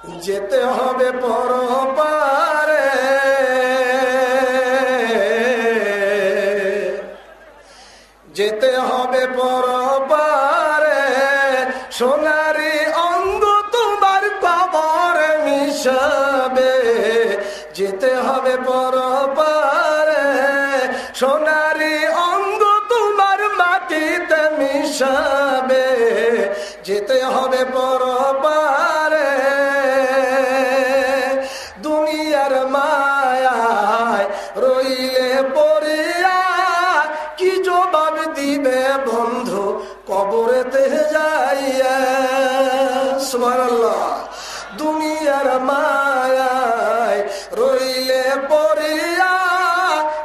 যেতে হবে পরপারে, যেতে হবে পরপারে, সোনারি অঙ্গ তোমার কবরে মিশাবে। যেতে হবে পরপারে, সোনারি অঙ্গ তোমার মাটিতে মিশাবে। যেতে হবে পরপারে, দুনিয়ার মায়ায় রইলে পড়িয়া কি জবাব দিবে বন্ধু কবরেতে যাইয়া। সুবহানাল্লাহ। দুনিয়ার মায়ায় রইলে পড়িয়া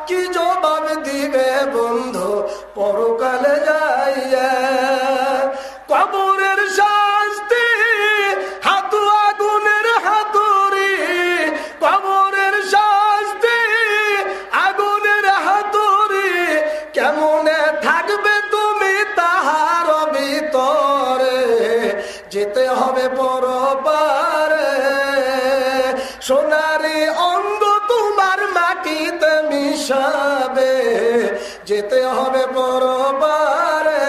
কি জবাব দিবে বন্ধু পরকালে যাইয়া। কবরের শাস্তি হাতু আগুনের হাতুড়ি, কবরের শাস্তি আগুনের হাতুড়ি, কেমনে থাকবে তুমি তাহার ভিতরে। যেতে হবে পরপারে, সোনারি অঙ্গ তোমার মাটিতে মিশাবে। যেতে হবে পরপারে,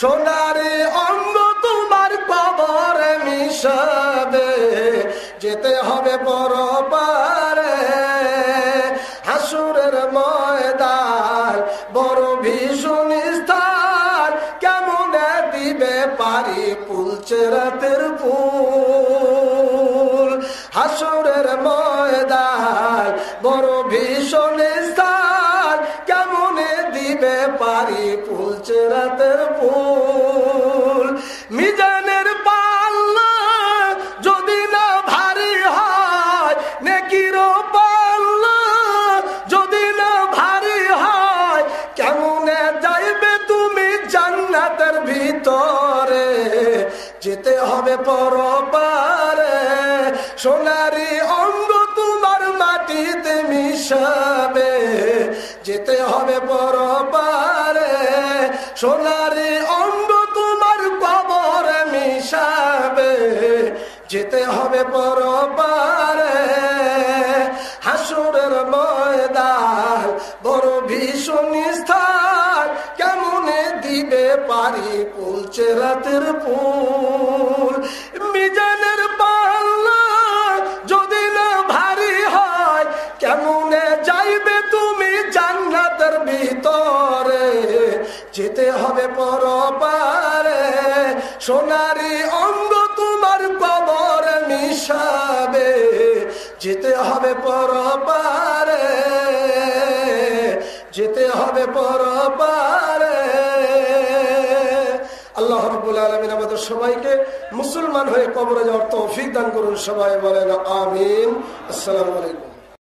সোনারি অঙ্গ তোমার কবরে মিশাবে। যেতে হবে পরপারে, হাসুরের ময়দান বড় ভীষণ স্থান, কেমনে দিবে পারি পুলছে রাতের ফুল। হাসুরের ময়দান বড় ভীষণ স্থান, কেমনে দিবে পারি পুলছে রাতের ফুল। মিজানের পাল্লা যদি না ভারী হয়, নেকির পাল্লা যদি না ভারী হয়, কেমনে যাইবে তুমি জান্নাতের ভিতরে। যেতে হবে পরপারে, সোনারি অঙ্গ তোমার মাটিতে মিশাবে। যেতে হবে পরপারে, সোনারি অঙ্গ তোমার কবরে মিশাবে। যেতে হবে পরপারে, হাসুরের ময়দান বড় ভীষণ স্থান, কেমনে দিবে পারি পুলছে রাতের ফুল। মিজানের পাল্লা যদি না ভারী হয়, কেমনে যাইবে তুমি জান্নাতের ভিতরে। যেতে হবে পরপারে, সোনারি অঙ্গ তোমার কবরে মিশাবে। যেতে হবে পরপারে, যেতে হবে পরপারে। আল্লাহ রাব্বুল আলামিন আমাদের সবাইকে মুসলমান হয়ে কবরে যাওয়ার তৌফিক দান করুন। সবাই বলেন আমিন। আসসালামু আলাইকুম।